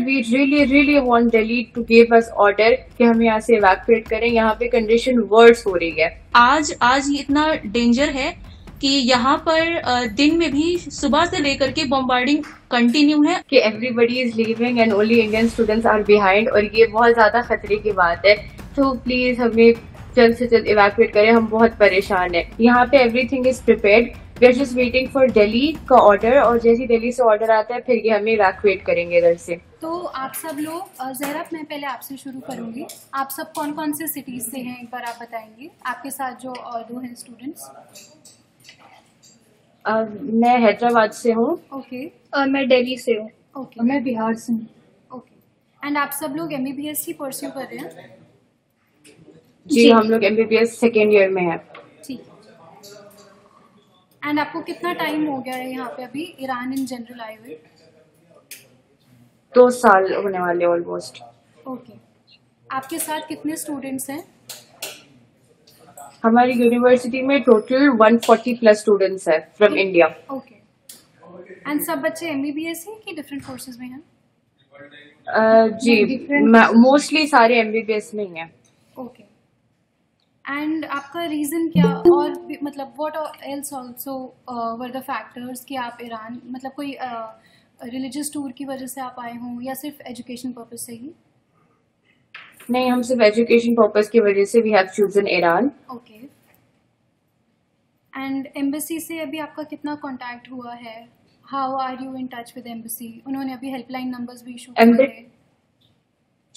We really want Delhi to give us order कि हम यहाँ से इवैक्यूएट करें। यहाँ पे कंडीशन वर्स हो रही है। आज इतना डेंजर है कि यहाँ पर दिन में भी सुबह से लेकर के बॉम्बार्डिंग कंटिन्यू है कि everybody is leaving and only Indian students are behind, और ये बहुत ज्यादा खतरे की बात है। तो प्लीज हमें जल्द से जल्द इवैक्यूएट करें, हम बहुत परेशान है। यहाँ पे everything is prepared, we are just waiting for Delhi का ऑर्डर, और जैसे दिल्ली से ऑर्डर आता है फिर ये हमें इवैक्यूएट करेंगे इधर से। तो आप सब लोग, जहरा मैं पहले आपसे शुरू करूंगी, आप सब कौन कौन से सिटीज से हैं एक बार आप बताएंगे, आपके साथ जो दो हैं स्टूडेंट्स। मैं हैदराबाद से हूँ। ओके। मैं दिल्ली से हूँ। ओके। मैं बिहार से हूँ। ओके। एंड आप सब लोग एमबीबीएस ही परस्यू कर रहे हैं? जी हम लोग एमबीबीएस सेकेंड ईयर में है। ठीक है। एंड आपको कितना टाइम हो गया है यहाँ पे अभी ईरान इन जनरल आए हुए? 2 साल होने वाले ऑलमोस्ट। ओके। आपके साथ कितने स्टूडेंट्स हैं? हमारी यूनिवर्सिटी में टोटल 140 प्लस स्टूडेंट्स है फ्रॉम इंडिया। ओके। एंड सब बच्चे एमबीबीएस हैं कि डिफरेंट कोर्सेज में हैं? जी मोस्टली सारे एमबीबीएस में ही हैं। ओके। एंड आपका रीजन क्या, और मतलब what else also were the factors कि आप ईरान, मतलब कोई रिलीजियस टूर की वजह से आप आए हों या सिर्फ एजुकेशन पर्पज से ही? नहीं, हम सिर्फ एजुकेशन पर्पस की वजह से we have chosen Iran. Okay. And embassy से अभी आपका कितना कांटेक्ट हुआ है? How are you in touch with embassy? उन्होंने अभी हेल्पलाइन नंबर्स भी इशू किए थे।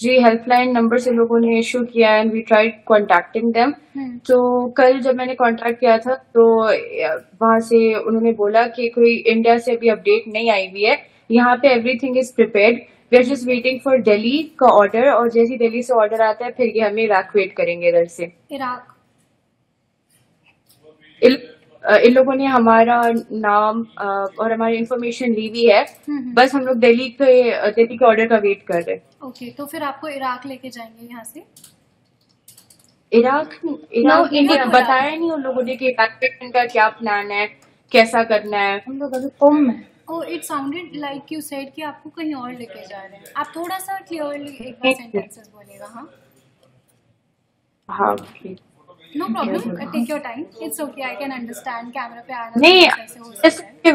जी हेल्पलाइन नंबर से लोगों ने इशू किया and we tried contacting them. तो कल जब मैंने कॉन्टैक्ट किया था तो वहां से उन्होंने बोला कि कोई इंडिया से अभी अपडेट नहीं आई हुई है, यहाँ पे everything is prepared, we are just waiting for Delhi का ऑर्डर, और जैसे दिल्ली से ऑर्डर आता है फिर ये हमें इवैक्यूएट करेंगे इधर से। इराक इन लोगों ने हमारा नाम और हमारी इंफॉर्मेशन ली हुई है, बस हम लोग दिल्ली के ऑर्डर का वेट कर रहे हैं। ओके। तो फिर आपको इराक लेके जाएंगे यहाँ से? इराक इंडिया बताया नहीं उन लोगों ने कि इवैक्यूएशन का क्या प्लान है, कैसा करना है। हम लोग अभी कम में। Oh, it sounded like you said कि आपको कहीं और लेके जा रहे हैं। आप थोड़ा सा क्लियरली एक बार सेंटेंसेस बोलिएगा। हाँ ठीक। No problem, take your time, it's okay, I can understand. Camera पे आना नहीं, ऐसे हो सकता है।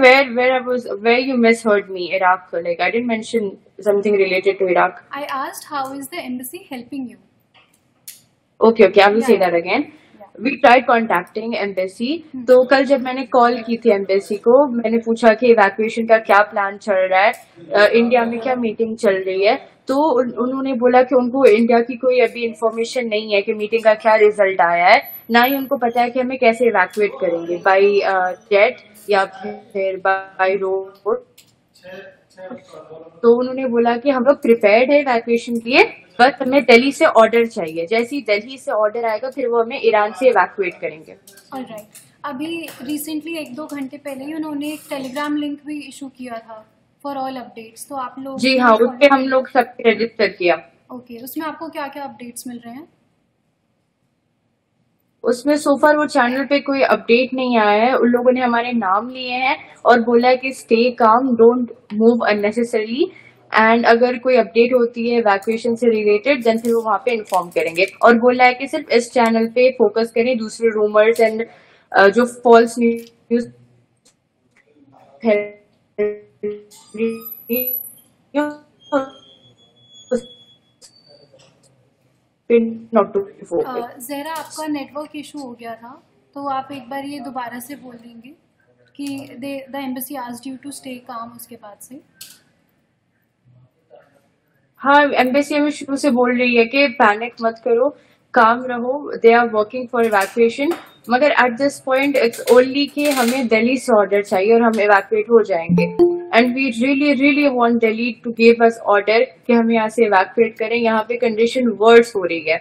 where you misheard me, Iraq, like I didn't mention something related to Iraq. I asked how is the embassy helping you? Okay, I will say that again. We tried contacting embassy. तो कल जब मैंने call की थी embassy को, मैंने पूछा कि evacuation का क्या प्लान चल रहा है, इंडिया में क्या मीटिंग चल रही है, तो उन्होंने बोला कि उनको इंडिया की कोई अभी इंफॉर्मेशन नहीं है कि मीटिंग का क्या रिजल्ट आया है, ना ही उनको पता है कि हमें कैसे इवैक्यूएट करेंगे, बाई जेट या फिर बाई रोड। तो उन्होंने बोला कि हम लोग प्रिपेयर्ड है इवैक्यूएशन के लिए, बस हमें दिल्ली से ऑर्डर चाहिए, जैसे ही दिल्ली से ऑर्डर आएगा फिर वो हमें ईरान से इवैक्यूएट करेंगे। ऑलराइट। अभी रिसेंटली 1-2 घंटे पहले ही उन्होंने एक टेलीग्राम लिंक भी इशू किया था फॉर ऑल अपडेट्स, तो आप लोग? जी हाँ, उस पर हम लोग सब रजिस्टर किया। ओके। उसमें आपको क्या क्या अपडेट्स मिल रहे हैं? उसमें सोफर वो चैनल पे कोई अपडेट नहीं आया है। उन लोगों ने हमारे नाम लिए हैं और बोला है कि stay calm, don't move unnecessarily, and अगर कोई अपडेट होती है इवैक्यूएशन से रिलेटेड देन फिर वो वहाँ पे इन्फॉर्म करेंगे, और बोला है कि सिर्फ इस चैनल पे फोकस करें, दूसरे रूमर्स एंड जो फॉल्स न्यूज ज़हरा, आपका नेटवर्क इशू हो गया था, तो आप एक बार ये दोबारा से बोल देंगे कि the embassy asked you to stay calm, उसके बाद से? हाँ, एम्बेसी हमें शुरू से बोल रही है कि पैनिक मत करो, काम रहो, they are working for evacuation, मगर at this point it's only कि हमें दिल्ली से ऑर्डर चाहिए और हम इवैक्यूएट हो जाएंगे, and we really want Delhi to give us order कि हम यहाँ से इवैक्यूएट करें। यहाँ पे कंडीशन वर्स हो रही है,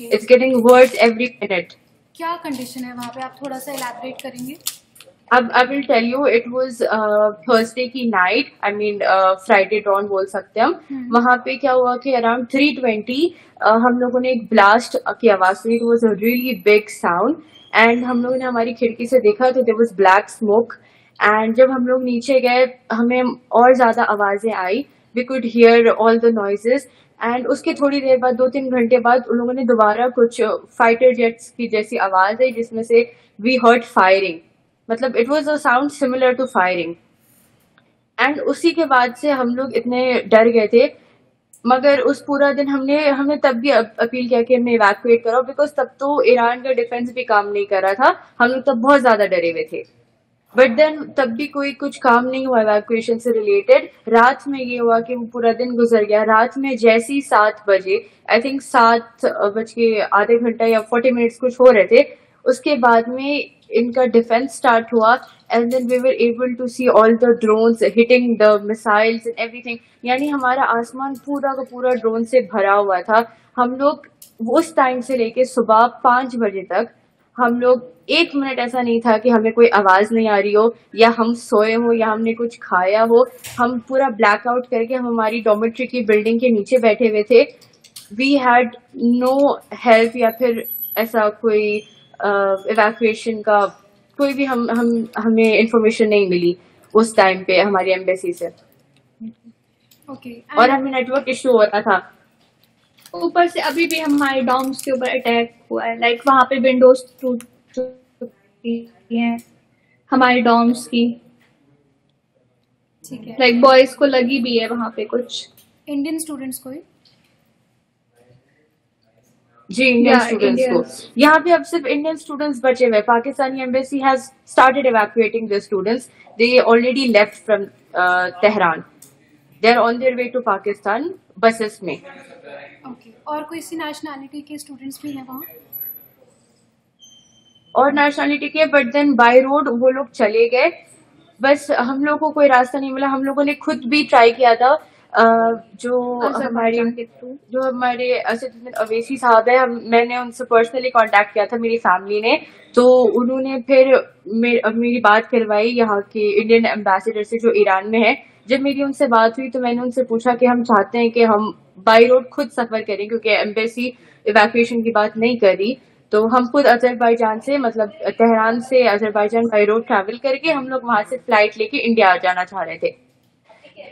it's getting worse every minute. क्या कंडीशन है वहाँ पे, आप थोड़ा सा इलैबोरेट करेंगे? अब I will tell you, it was Thursday की night, I mean Friday dawn बोल सकते हैं हम। वहां पे क्या हुआ कि अराउंड 3:20 हम लोगों ने एक ब्लास्ट की आवाज सुनी, it was a really big sound, and हम लोगों ने हमारी खिड़की से देखा तो there was black smoke, and जब हम लोग नीचे गए हमें और ज्यादा आवाजें आई, we could hear all the noises. And उसके थोड़ी देर बाद 2-3 घंटे बाद उन लोगों ने दोबारा कुछ फाइटर जेट्स की जैसी आवाज आई जिसमें से वी हर्ड फायरिंग, मतलब it was a sound similar to firing. And उसी के बाद से हम लोग इतने डर गए थे, मगर उस पूरा दिन हमने तब भी अपील किया कि हमें इवैक्यूएट करो, बिकॉज तब तो ईरान का डिफेंस भी काम नहीं कर रहा था, हम लोग तब बहुत ज्यादा डरे हुए थे। बट देन तब भी कोई कुछ काम नहीं हुआ इवैक्यूएशन से रिलेटेड। रात में ये हुआ कि वो पूरा दिन गुजर गया। रात में जैसे ही 7 बजे, आई थिंक 7 बज के आधे घंटा या 40 मिनट्स कुछ हो रहे थे, उसके बाद में इनका डिफेंस स्टार्ट हुआ। And then we were able to see all the drones hitting the missiles and everything, यानी हमारा आसमान पूरा का पूरा ड्रोन से भरा हुआ था। हम लोग उस टाइम से लेके सुबह 5 बजे तक हम लोग 1 मिनट ऐसा नहीं था कि हमें कोई आवाज नहीं आ रही हो या हम सोए हो या हमने कुछ खाया हो। हम पूरा ब्लैकआउट करके हम हमारी डॉर्मेट्री की बिल्डिंग के नीचे बैठे हुए थे। वी हैड नो हेल्प या फिर ऐसा कोई इवैक्यूएशन का कोई भी हमें इंफॉर्मेशन नहीं मिली उस टाइम पे हमारी एम्बेसी से। ओके। और हमें नेटवर्क इशू हो रहा था। ऊपर से अभी भी हमारे डॉम्स के ऊपर अटैक हुआ है, लाइक वहां पे विंडोज टूट चुकी हैं हमारे डॉम्स की, ठीक है। लाइक बॉयज को लगी भी है वहां पे कुछ। इंडियन स्टूडेंट्स को ही? जी, इंडियन Yeah, स्टूडेंट्स को। Indians. यहाँ पे अब सिर्फ इंडियन स्टूडेंट्स बचे हुए। Pakistani embassy has started evacuating the students. They already left from Tehran. They are on their way to Pakistan buses में। ओके। और कोई सी नेशनैलिटी के स्टूडेंट्स भी हैं वहाँ? और नेशनलिटी के, बट देन बाय रोड वो लोग चले गए। बस हम लोग को कोई रास्ता नहीं मिला। हम लोगों ने खुद भी ट्राई किया था। अज़रबैजान के थ्रू जो हमारे असदुद्दीन अवैसी साहब है, मैंने उनसे पर्सनली कांटेक्ट किया था, मेरी फैमिली ने। तो उन्होंने फिर मेरी बात करवाई यहाँ के इंडियन एम्बेसडर से जो ईरान में है। जब मेरी उनसे बात हुई तो मैंने उनसे पूछा कि हम चाहते हैं कि हम बाई रोड खुद सफर करें, क्योंकि एम्बेसी इवैक्यूएशन की बात नहीं कर रही। तो हम खुद अजरबैजान से, मतलब तेहरान से अजरबैजान बाई रोड ट्रैवल करके हम लोग वहां से फ्लाइट लेके इंडिया आ जाना चाह रहे थे।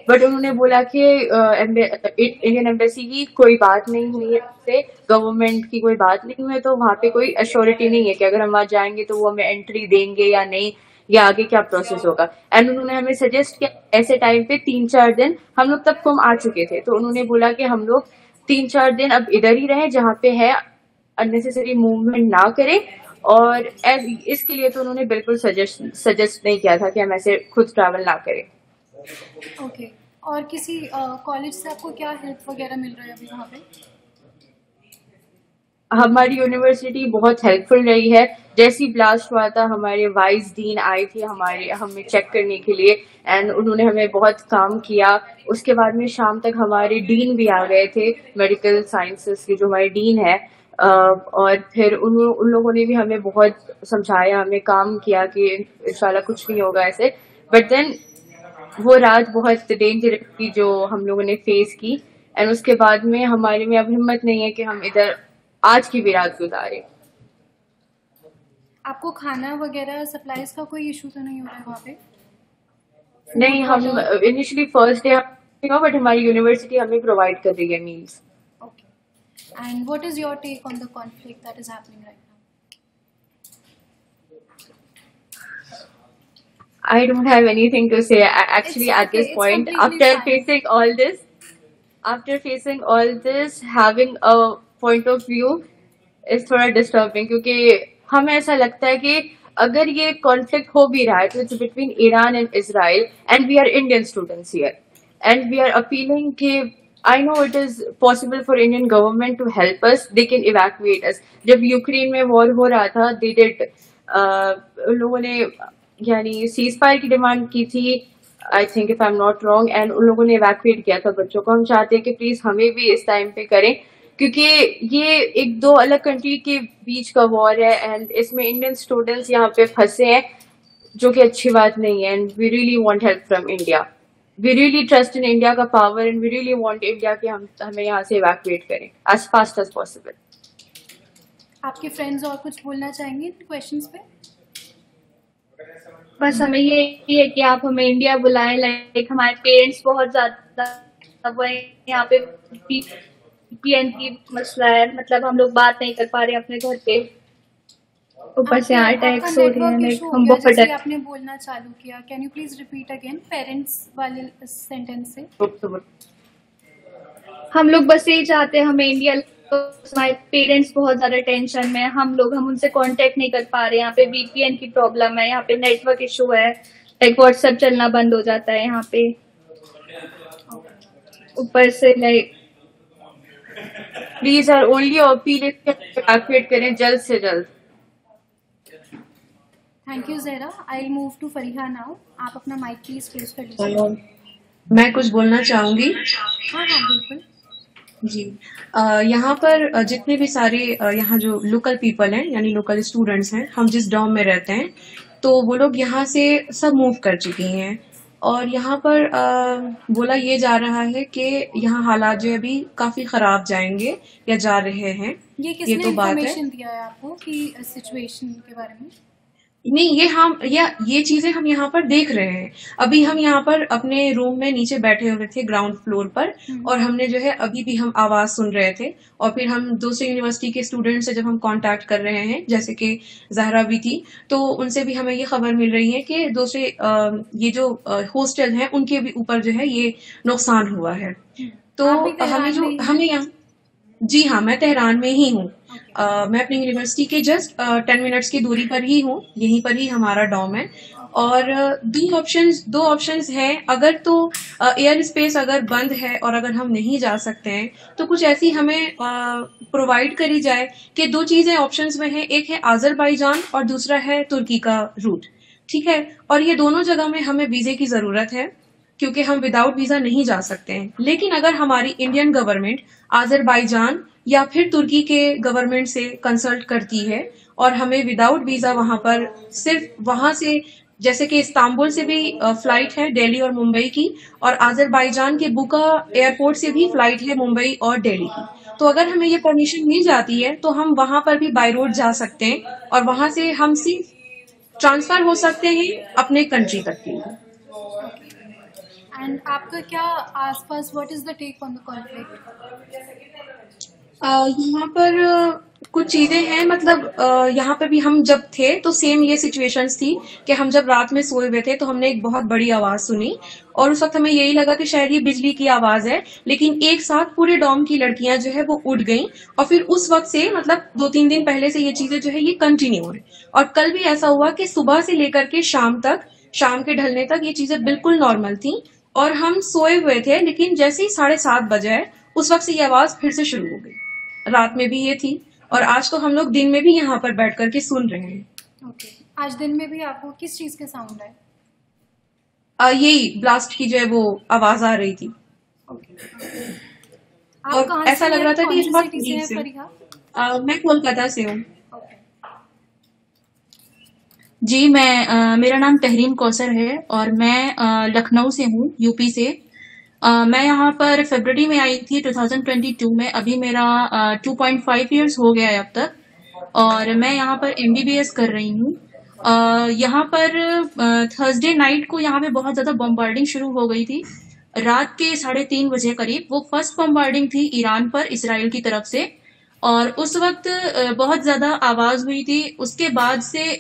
बट उन्होंने बोला कि इंडियन एम्बेसी की कोई बात नहीं हुई है, से गवर्नमेंट की कोई बात नहीं हुई है, तो वहाँ पे कोई एश्योरिटी नहीं है कि अगर हम वहां जाएंगे तो वो हमें एंट्री देंगे या नहीं, या आगे क्या प्रोसेस होगा। एंड उन्होंने हमें सजेस्ट किया ऐसे टाइम पे 3-4 दिन, हम लोग तब कुम आ चुके थे, तो उन्होंने बोला कि हम लोग 3-4 दिन अब इधर ही रहें जहाँ पे है, अननेसेसरी मूवमेंट ना करें। और इसके लिए तो उन्होंने बिल्कुल सजेस्ट नहीं किया था कि हम ऐसे खुद ट्रैवल ना करें। ओके। और किसी कॉलेज से आपको क्या हेल्प वगैरह मिल रहा है अभी वहाँ पे? हमारी यूनिवर्सिटी बहुत हेल्पफुल रही है। जैसे ही ब्लास्ट हुआ था हमारे वाइस डीन आए थे हमें चेक करने के लिए, एंड उन्होंने हमें बहुत काम किया। उसके बाद में शाम तक हमारे डीन भी आ गए थे, मेडिकल साइंसेस के जो हमारे डीन है। और फिर उन लोगों ने भी हमें बहुत समझाया, हमें काम किया कि इंशाल्लाह कुछ नहीं होगा ऐसे। बट देन वो रात बहुत डेंजरस थी जो हम लोगों ने फेस की, एंड उसके बाद में हमारे में अब हिम्मत नहीं है कि हम इधर आज की भी रात गुजारे। आपको खाना वगैरह सप्लाईज का कोई इशू तो नहीं हो रहा है वहाँ पे? नहीं, हम इनिशियली फर्स्ट डे बट हमारी यूनिवर्सिटी हमें प्रोवाइड कर रही है meals. Okay. And what is your take on the conflict that is happening right now? I don't have anything to say actually It's at this okay, it's point. completely fine. After facing all this, having a point of view is थोड़ा disturbing, क्योंकि हमें ऐसा लगता है कि अगर ये conflict हो भी रहा है तो it's between Iran and Israel, and we are Indian students here, and we are appealing कि I know it is possible for Indian government to help us. They can evacuate us. जब Ukraine में war हो रहा था, they did उन लोगों ने यानी सीज फायर की डिमांड की थी, I think if I am not wrong, and उन लोगों ने इवैक्यूएट किया था बच्चों को। हम चाहते हैं कि प्लीज हमें भी इस टाइम पे करें, क्योंकि ये एक दो अलग कंट्री के बीच का वॉर है, एंड इसमें इंडियन स्टूडेंट्स यहाँ पे फंसे हैं, जो कि अच्छी बात नहीं है। And we really want help from India. We really trust in India का power, and we really want India कि हमें यहाँ से इवैक्यूएट करें एज फास्ट एज पॉसिबल। आपके फ्रेंड्स और कुछ बोलना चाहेंगे क्वेश्चंस पे? बस हमें ये है कि आप हमें इंडिया बुलाएं, लाइक हमारे पेरेंट्स बहुत ज्यादा वही यहाँ पे VPN की मसला है, मतलब हम लोग बात नहीं कर पा रहे हैं अपने घर पे, ऊपर से यहाँ आपका अटैक्स हो रहे हैं, नेटवर्क इशू हो हम गया बहुत जैसे डर। आपने बोलना चालू किया। Can you please repeat again parents वाले सेंटेंस से? हम लोग बस यही चाहते हैं, हमें इंडिया, हमारे पेरेंट्स बहुत ज्यादा टेंशन में हैं, हम उनसे कांटेक्ट नहीं कर पा रहे हैं, यहाँ पे VPN की प्रॉब्लम है, यहाँ पे नेटवर्क इशू है, लाइक व्हाट्सएप चलना बंद हो जाता है यहाँ पे, ऊपर से like please sir, only appeal evacuate करें जल्द से जल्द। Thank you Zahra. I will move to Fariha now. आप अपना माइक प्लीज क्लोज कर लीजिए। मैं कुछ बोलना चाहूंगी। हाँ हाँ बिल्कुल। जी, यहाँ पर जितने भी सारे यहाँ जो लोकल पीपल हैं, यानी लोकल स्टूडेंट्स हैं, हम जिस डॉम में रहते हैं, तो वो लोग यहाँ से सब मूव कर चुकी हैं। और यहाँ पर बोला ये जा रहा है कि यहाँ हालात जो है अभी काफी खराब जाएंगे या जा रहे हैं। ये किसने तो बात है। इन्फॉर्मेशन दिया है आपको कि सिचुएशन के बारे में? नहीं, ये चीजें हम यहाँ पर देख रहे हैं। अभी हम यहाँ पर अपने रूम में नीचे बैठे हुए थे ग्राउंड फ्लोर पर, और हमने जो है अभी भी हम आवाज सुन रहे थे। और फिर हम दूसरे यूनिवर्सिटी के स्टूडेंट से जब हम कांटेक्ट कर रहे हैं, जैसे कि जहरा भी थी, तो उनसे भी हमें ये खबर मिल रही है कि दूसरे ये जो हॉस्टल हैं उनके भी ऊपर जो है ये नुकसान हुआ है। तो आप भी तेहरान में ही हैं? हमें यहाँ, जी हाँ, मैं तेहरान में ही हूँ। मैं अपनी यूनिवर्सिटी के जस्ट 10 मिनट्स की दूरी पर ही हूँ, यहीं पर ही हमारा डॉम है। और दो ऑप्शंस हैं। अगर तो एयर स्पेस अगर बंद है और अगर हम नहीं जा सकते हैं, तो कुछ ऐसी हमें प्रोवाइड करी जाए कि दो चीजें ऑप्शंस में है, एक है आजरबाईजान और दूसरा है तुर्की का रूट। ठीक है, और ये दोनों जगह में हमें वीजे की जरूरत है, क्योंकि हम विदाउट वीजा नहीं जा सकते हैं। लेकिन अगर हमारी इंडियन गवर्नमेंट आजरबाईजान या फिर तुर्की के गवर्नमेंट से कंसल्ट करती है और हमें विदाउट वीजा वहां पर सिर्फ वहां से, जैसे कि इस्तांबुल से भी फ्लाइट है दिल्ली और मुंबई की, और आजरबाईजान के बुका एयरपोर्ट से भी फ्लाइट है मुंबई और दिल्ली की, तो अगर हमें ये परमिशन मिल जाती है तो हम वहां पर भी बाय रोड जा सकते हैं और वहां से हम सिर्फ ट्रांसफर हो सकते हैं अपने कंट्री तक के लिए। एंड आपका क्या आसपास, what is the take on the conflict? यहाँ पर कुछ चीजें हैं, मतलब यहाँ पे भी हम जब थे तो सेम ये सिचुएशंस थी कि हम जब रात में सोए हुए थे तो हमने एक बहुत बड़ी आवाज सुनी, और उस वक्त हमें यही लगा कि शायद ये बिजली की आवाज है। लेकिन एक साथ पूरे डॉम की लड़कियां जो है वो उठ गईं, और फिर उस वक्त से, मतलब 2-3 दिन पहले से ये चीजें जो है ये कंटिन्यू हो रही। और कल भी ऐसा हुआ कि सुबह से लेकर के शाम तक, शाम के ढलने तक ये चीजें बिल्कुल नॉर्मल थी, और हम सोए हुए थे। लेकिन जैसे ही 7:30 बजे उस वक्त से ये आवाज फिर से शुरू हो गई। रात में भी ये थी, और आज तो हम लोग दिन में भी यहाँ पर बैठ करके सुन रहे हैं। ओके, आज दिन में भी आपको किस चीज के साउंड है? यही ब्लास्ट की जो है वो आवाज आ रही थी। आप और कहाँ ऐसा से लग हैं? रहा था कि कौन इस सी वक्त सिटी से करीब हैं से। फरीहा? मैं कोलकाता से हूँ। ओके। जी, मेरा नाम तहरीन कौसर है और मैं लखनऊ से हूँ, यूपी से। मैं यहाँ पर फरवरी में आई थी 2022 में। अभी मेरा 2.5 इयर्स हो गया है अब तक, और मैं यहाँ पर MBBS कर रही हूँ। यहाँ पर थर्सडे नाइट को यहाँ पे बहुत ज्यादा बम्बार्डिंग शुरू हो गई थी। रात के 3:30 बजे करीब वो फर्स्ट बम्बार्डिंग थी ईरान पर इसराइल की तरफ से, और उस वक्त बहुत ज्यादा आवाज हुई थी। उसके बाद से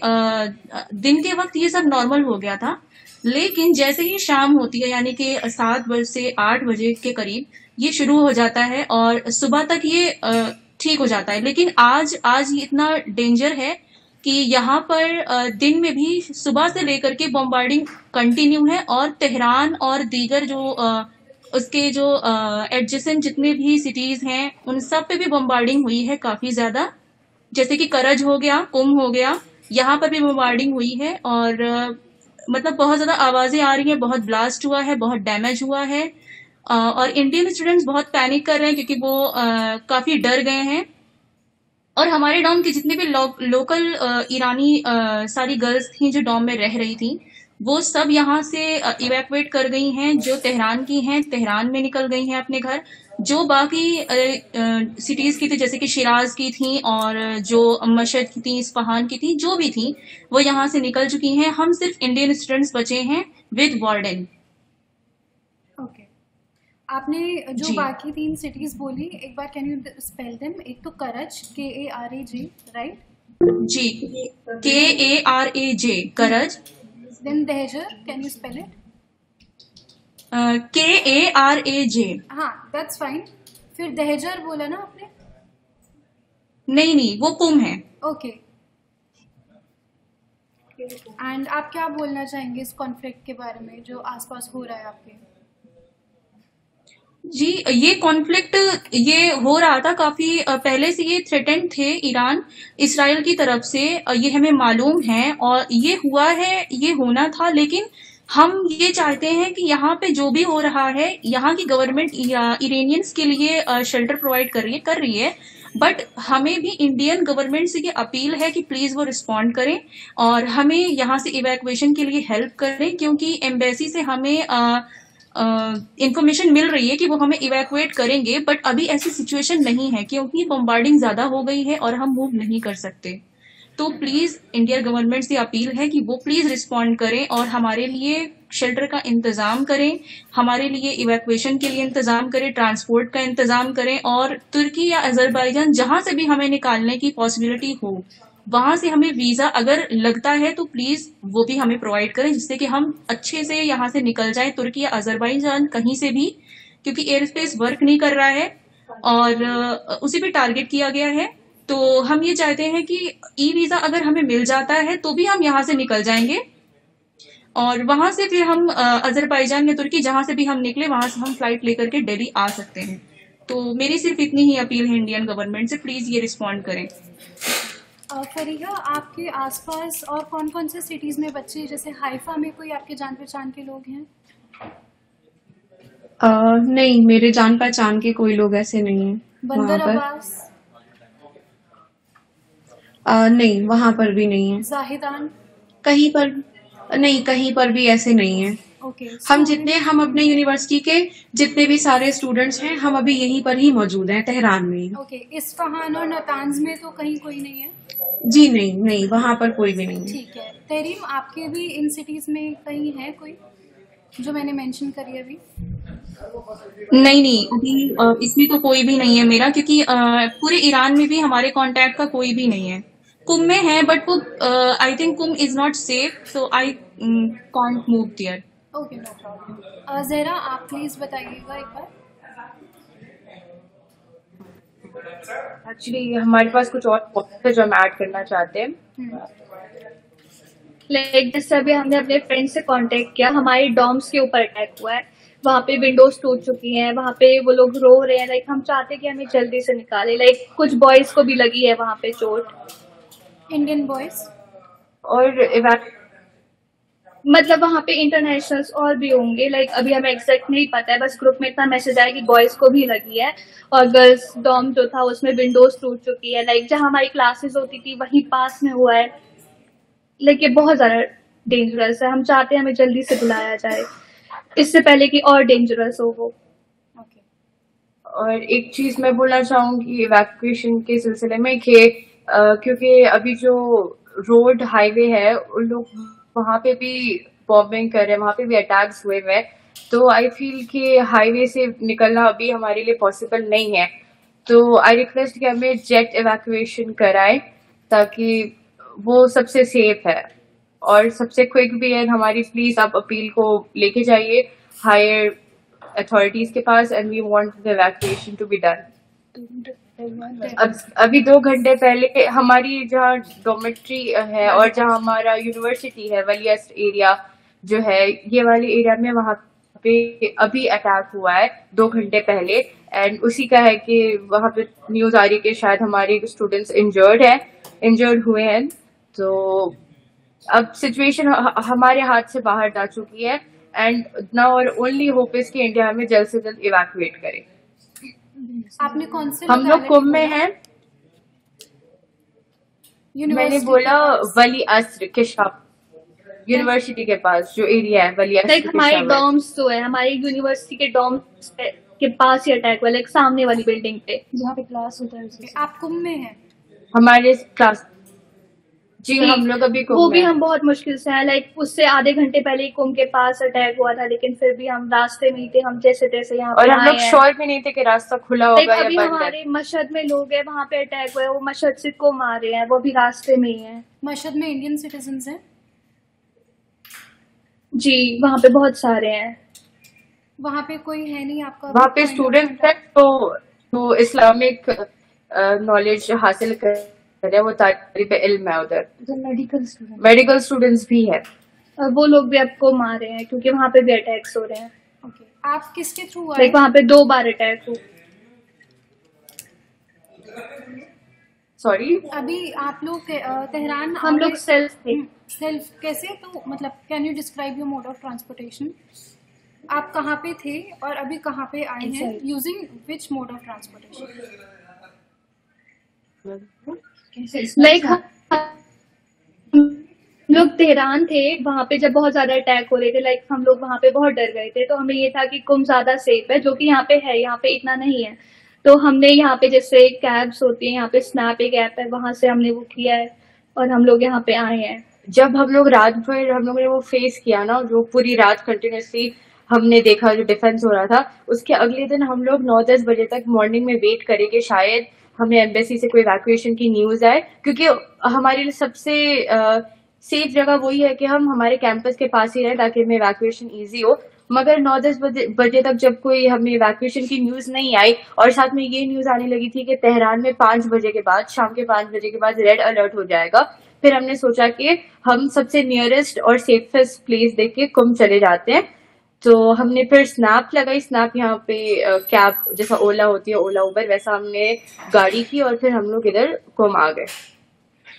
दिन के वक्त ये सब नॉर्मल हो गया था, लेकिन जैसे ही शाम होती है, यानी कि 7 बजे से 8 बजे के करीब ये शुरू हो जाता है और सुबह तक ये ठीक हो जाता है। लेकिन आज ये इतना डेंजर है कि यहाँ पर दिन में भी सुबह से लेकर के बम्बार्डिंग कंटिन्यू है, और तेहरान और दीगर जो उसके जो एडजेसेंट जितने भी सिटीज हैं उन सब पे भी बम्बार्डिंग हुई है काफी ज्यादा। जैसे कि करज हो गया, कुम हो गया, यहाँ पर भी बम्बार्डिंग हुई है, और मतलब बहुत ज्यादा आवाजें आ रही है, बहुत ब्लास्ट हुआ है, बहुत डैमेज हुआ है। और इंडियन स्टूडेंट्स बहुत पैनिक कर रहे हैं क्योंकि वो काफी डर गए हैं। और हमारे डॉम के जितने भी लोकल ईरानी सारी गर्ल्स थी जो डॉम में रह रही थी, वो सब यहाँ से इवैक्यूएट कर गई हैं। जो तेहरान की हैं, तेहरान में निकल गई हैं अपने घर। जो बाकी सिटीज की थी, जैसे कि शिराज की थी और जो मशहद की थी, इस्फहान की थी, जो भी थी वो यहाँ से निकल चुकी हैं। हम सिर्फ इंडियन स्टूडेंट्स बचे हैं विद वार्डन। ओके, आपने जो जी बाकी 3 सिटीज बोली, एक बार कैन यू स्पेल देम? एक तो करज, KARAJ, राइट? जी KARAJ करज, देन दहेजर, can you spell it? KARAJ। हाँ, दैट्स फाइन। फिर दहेजर बोला ना आपने? नहीं, वो कुम है। ओके। एंड आप क्या बोलना चाहेंगे इस कॉन्फ्लिक्ट के बारे में जो आसपास हो रहा है आपके? जी, ये कॉन्फ्लिक्ट ये हो रहा था काफी पहले से, ये थ्रेटेंड थे ईरान इसराइल की तरफ से, ये हमें मालूम है और ये हुआ है, ये होना था। लेकिन हम ये चाहते हैं कि यहाँ पे जो भी हो रहा है, यहाँ की गवर्नमेंट इरानियंस के लिए शेल्टर प्रोवाइड कर रही है, बट हमें भी इंडियन गवर्नमेंट से ये अपील है कि प्लीज वो रिस्पॉन्ड करें और हमें यहाँ से इवैक्यूएशन के लिए हेल्प करें, क्योंकि एम्बेसी से हमें इंफॉर्मेशन मिल रही है कि वो हमें इवैक्यूएट करेंगे, बट अभी ऐसी सिचुएशन नहीं है क्योंकि बम्बार्डिंग ज्यादा हो गई है और हम मूव नहीं कर सकते। तो प्लीज इंडियन गवर्नमेंट से अपील है कि वो प्लीज रिस्पॉन्ड करें और हमारे लिए शेल्टर का इंतजाम करें, हमारे लिए इवैक्यूएशन के लिए इंतजाम करें, ट्रांसपोर्ट का इंतजाम करें, और तुर्की या अजरबैजान जहां से भी हमें निकालने की पॉसिबिलिटी हो, वहां से हमें वीजा अगर लगता है तो प्लीज वो भी हमें प्रोवाइड करें, जिससे कि हम अच्छे से यहाँ से निकल जाएं, तुर्की या अजरबैजान कहीं से भी, क्योंकि एयर स्पेस वर्क नहीं कर रहा है और उसे भी टारगेट किया गया है। तो हम ये चाहते हैं कि ई वीजा अगर हमें मिल जाता है तो भी हम यहाँ से निकल जाएंगे और वहां से फिर हम अजरबैजान या तुर्की जहां से भी हम निकले वहां से हम फ्लाइट लेकर के दिल्ली आ सकते हैं। तो मेरी सिर्फ इतनी ही अपील है इंडियन गवर्नमेंट से, प्लीज ये रिस्पॉन्ड करें। फरीहा, आपके आसपास और कौन कौन से सिटीज में बच्चे, जैसे हाइफा में कोई आपके जान पहचान के लोग हैं? नहीं, मेरे जान पहचान के कोई लोग ऐसे नहीं है वहां बंदर पर। अब्बास, नहीं, वहां पर भी नहीं है, जाहिदान? कहीं पर नहीं, कहीं पर भी ऐसे नहीं है। ओके। हम अपने यूनिवर्सिटी के जितने भी सारे स्टूडेंट्स हैं, हम अभी यहीं पर ही मौजूद हैं, तेहरान में ही। ओके, इस्फहान और नतांज में तो कहीं कोई नहीं है? जी नहीं, वहां पर कोई भी नहीं है। ठीक है। तहरीम, आपके भी इन सिटीज में कहीं है कोई जो मैंने मेंशन करी अभी? नहीं, अभी इसमें तो कोई भी नहीं है मेरा, क्योंकि पूरे ईरान में भी हमारे कांटेक्ट का कोई भी नहीं है। कुम में है, बट वो I think Qom is not safe, so I can't move there. Okay, no problem. Zahra, आप प्लीज बताइएगा एक बार। एक्चुअली हमारे पास कुछ और पॉइंट्स है जो हम ऐड करना चाहते हैं। लाइक जैसे अभी हमने अपने फ्रेंड से कांटेक्ट किया, हमारे डॉम्स के ऊपर अटैक हुआ है, वहाँ पे विंडोज टूट चुकी हैं, वहाँ पे वो लोग रो रहे हैं। लाइक हम चाहते हैं कि हमें जल्दी से निकाले। लाइक कुछ बॉयज को भी लगी है वहाँ पे चोट, इंडियन बॉयज, और मतलब वहाँ पे इंटरनेशनल्स और भी होंगे। लाइक अभी हमें एग्जैक्ट नहीं पता है, बस ग्रुप में इतना मैसेज आया कि बॉयज को भी लगी है और गर्ल्स डॉम जो था उसमें विंडोज टूट चुकी है। लाइक जहाँ हमारी क्लासेस होती थी वहीं पास में हुआ है। लाइक ये बहुत ज्यादा डेंजरस है, हम चाहते हैं हमें जल्दी से बुलाया जाए इससे पहले कि और डेंजरस हो वो। और एक चीज मैं बोलना चाहूंगी इवैक्यूएशन के सिलसिले में कि क्योंकि अभी जो रोड हाईवे है उन लोग वहां पे भी बॉम्बिंग कर रहे हैं, वहां पे भी अटैक्स हुए हैं, तो आई फील कि हाईवे से निकलना अभी हमारे लिए पॉसिबल नहीं है। तो आई रिक्वेस्ट कि हमें जेट इवैक्यूएशन कराएं ताकि वो सबसे सेफ है और सबसे क्विक भी है। हमारी प्लीज आप अपील को लेके जाइए हायर अथॉरिटीज के पास, and we want the evacuation to be done. अभी 2 घंटे पहले हमारी जहाँ डॉर्मेट्री है और जहाँ हमारा यूनिवर्सिटी है, वलियस्ट एरिया जो है, ये वाले एरिया में वहाँ पे अभी अटैक हुआ है 2 घंटे पहले, एंड उसी का है कि वहाँ पे न्यूज आ रही है कि शायद हमारे स्टूडेंट्स इंजर्ड हुए हैं। तो अब सिचुएशन हमारे हाथ से बाहर जा चुकी है, एंड नाउ और ओनली होप इज कि इंडिया हमें जल्द से जल्द इवैक्यूएट करे। आपने कौन से हम लोग कुंभ में हैं, मैंने बोला वली अस्र के यूनिवर्सिटी के पास जो एरिया है वली अस्र। लाइक हमारे डॉम्स जो है, हमारी यूनिवर्सिटी के डॉम्स के पास ही अटैक हुआ, लाइक सामने वाली बिल्डिंग पे जहाँ पे क्लास होता है। आप कुंभ में हैं? हमारे क्लास जी कि हम लोग अभी वो कुंभ भी में हम बहुत मुश्किल से हैं। लाइक उससे आधे घंटे पहले ही कुंभ के पास अटैक हुआ था, लेकिन फिर भी हम रास्ते में ही थे, हम जैसे तैसे यहाँ और पे हम आए लोग हैं। श्योर भी नहीं थे कि रास्ता खुला लाइक होगा या अभी बंद है। हमारे मशहद में लोग हैं, वहां पे अटैक हुआ है, वो मशहद से कुंभ आ रहे हैं, वो भी रास्ते में ही है। मशहद में इंडियन सिटीजन्स हैं? जी वहां पे बहुत सारे हैं। वहाँ पे कोई है नहीं आपका वहाँ पे point of स्टूडेंट्स हैं contact? तो इस्लामिक नॉलेज हासिल कर रहे हैं, वो तालिब इल्म है उधर। मेडिकल स्टूडेंट मेडिकल स्टूडेंट्स भी है। और वो लोग भी आपको मार रहे हैं क्योंकि वहां पे भी अटैक्स हो रहे हैं। ओके, आप किसके थ्रू आए? लाइक वहां पे 2 बार अटैक हुआ। सॉरी, अभी आप लोग तेहरान हम लोग सेल्फ थे। सेल्फ कैसे, तो मतलब can you describe your mode of transportation? आप कहाँ पे थे और अभी कहाँ पे आए हैं? Using which mode of transportation? Like हम लोग तेहरान थे, वहां पे जब बहुत ज्यादा अटैक हो रहे थे, लाइक हम लोग वहां पे बहुत डर गए थे, तो हमें ये था कि कुंभ ज्यादा सेफ है, जो कि यहाँ पे है, यहाँ पे इतना नहीं है। तो हमने यहाँ पे जैसे कैब्स होती है, यहाँ पे स्नैप एक ऐप है, वहां से हमने वो किया है और हम लोग यहाँ पे आए हैं। जब हम लोग रात भर हम लोगों ने वो फेस किया ना, जो पूरी रात कंटिन्यूसली हमने देखा जो डिफेंस हो रहा था, उसके अगले दिन हम लोग 9-10 बजे तक मॉर्निंग में वेट करेंगे शायद हमें एम्बेसी से कोई इवैक्यूएशन की न्यूज आए, क्योंकि हमारे लिए सबसे सेफ जगह वही है कि हम हमारे कैंपस के पास ही रहें ताकि हमें इवैक्यूएशन इजी हो। मगर 9-10 बजे तक जब कोई हमें इवैक्यूएशन की न्यूज नहीं आई, और साथ में ये न्यूज आने लगी थी कि तेहरान में 5 बजे के बाद, शाम के 5 बजे के बाद रेड अलर्ट हो जाएगा, फिर हमने सोचा कि हम सबसे नियरेस्ट और सेफेस्ट प्लेस देख के कुंभ चले जाते हैं। तो हमने फिर स्नैप लगाई। स्नैप यहाँ पे कैब जैसा ओला होती है, ओला उबर, वैसा हमने गाड़ी की और फिर हम लोग इधर कुंभ आ गए।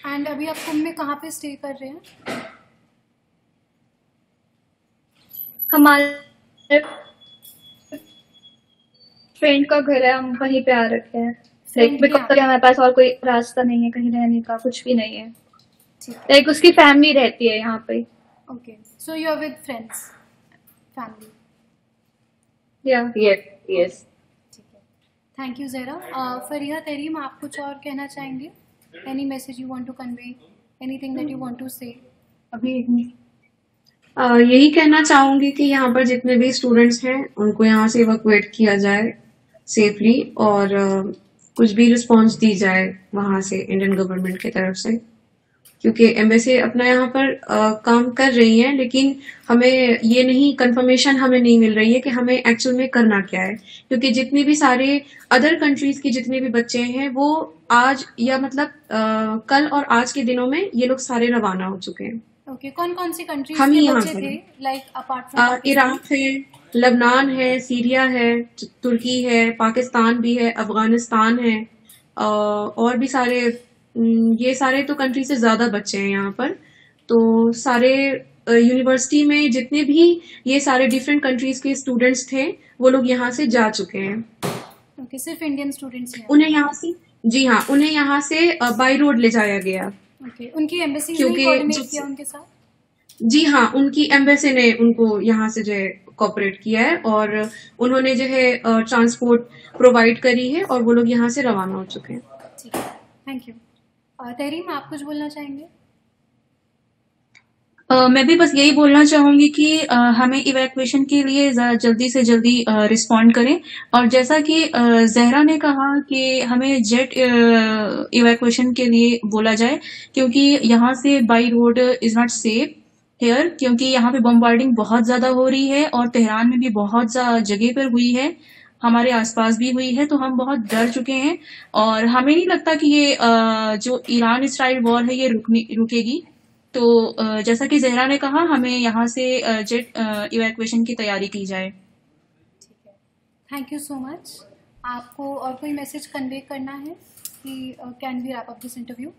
एंड अभी आप कुंभ में कहाँ पे स्टे कर रहे हैं? हमारे फ्रेंड का घर है, हम वहीं पे आ रखे हैं। लाइक बिकॉज हमारे पास और कोई रास्ता नहीं है कहीं रहने का, कुछ भी नहीं है। लाइक उसकी फैमिली रहती है यहाँ पे। Okay, so you are with friends, family? Yes yes. ठीक है, थैंक यू ज़हरा। फरीहा, तहरीम, आप कुछ और कहना चाहेंगे? Any message you want to convey, anything that you want to say? अभी यही कहना चाहूंगी कि यहाँ पर जितने भी स्टूडेंट्स हैं उनको यहाँ से इवैक्यूएट किया जाए सेफली, और कुछ भी रिस्पांस दी जाए वहां से इंडियन गवर्नमेंट की तरफ से, क्योंकि एम्बेसी अपना यहाँ पर काम कर रही है, लेकिन हमें ये नहीं, कंफर्मेशन हमें नहीं मिल रही है कि हमें एक्चुअल में करना क्या है, क्योंकि जितने भी सारे अदर कंट्रीज के जितने भी बच्चे हैं वो आज या मतलब कल और आज के दिनों में ये लोग सारे रवाना हो चुके हैं। ओके, कौन कौन सी कंट्रीज हम ही के यहाँ बच्चे पर थे, लाइक अपार्ट फ्रॉम इराक है, लबनान है, सीरिया है, तुर्की है, पाकिस्तान भी है, अफगानिस्तान है, और भी सारे, ये सारे तो कंट्री से ज्यादा बच्चे हैं यहाँ पर। तो सारे यूनिवर्सिटी में जितने भी ये सारे डिफरेंट कंट्रीज के स्टूडेंट्स थे वो लोग यहाँ से जा चुके हैं। ओके, सिर्फ इंडियन स्टूडेंट्स हैं? उन्हें यहाँ से, जी हाँ, उन्हें यहाँ से बाई रोड ले जाया गया। ओके, उनकी एम्बेसी ने क्योंकि कोऑर्डिनेट किया उनके साथ? जी हाँ, उनकी एम्बेसी ने उनको यहाँ से जो है कोऑपरेट किया है, और उन्होंने जो है ट्रांसपोर्ट प्रोवाइड करी है, और वो लोग यहाँ से रवाना हो चुके हैं। ठीक है, थैंक यू। तहरीम, आप कुछ बोलना चाहेंगे? मैं भी बस यही बोलना चाहूंगी कि हमें इवैक्यूएशन के लिए जल्दी से जल्दी रिस्पॉन्ड करें, और जैसा कि जहरा ने कहा कि हमें जेट इवैक्यूएशन के लिए बोला जाए, क्योंकि यहाँ से by road is not safe here, क्योंकि यहाँ पे बम्बार्डिंग बहुत ज्यादा हो रही है, और तेहरान में भी बहुत जगह पर हुई है, हमारे आसपास भी हुई है, तो हम बहुत डर चुके हैं, और हमें नहीं लगता कि ये जो ईरान इसराइल वॉर है ये रुकेगी। तो जैसा कि जहरा ने कहा, हमें यहाँ से जेट इवैक्यूएशन की तैयारी की जाए। ठीक है, थैंक यू सो मच। आपको और कोई मैसेज कन्वे करना है कि can we wrap up this interview?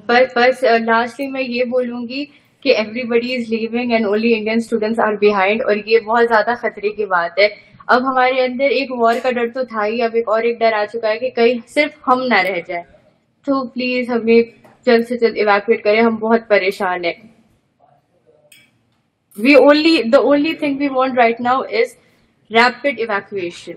बस लास्टली मैं ये बोलूंगी कि everybody is leaving and only Indian students are behind, और ये बहुत ज्यादा खतरे की बात है। अब हमारे अंदर एक वॉर का डर तो था ही, अब एक और एक डर आ चुका है कि कहीं सिर्फ हम ना रह जाए। तो प्लीज हमें जल्द से जल्द इवैक्यूएट करें, हम बहुत परेशान हैं। The only thing we want right now is rapid evacuation.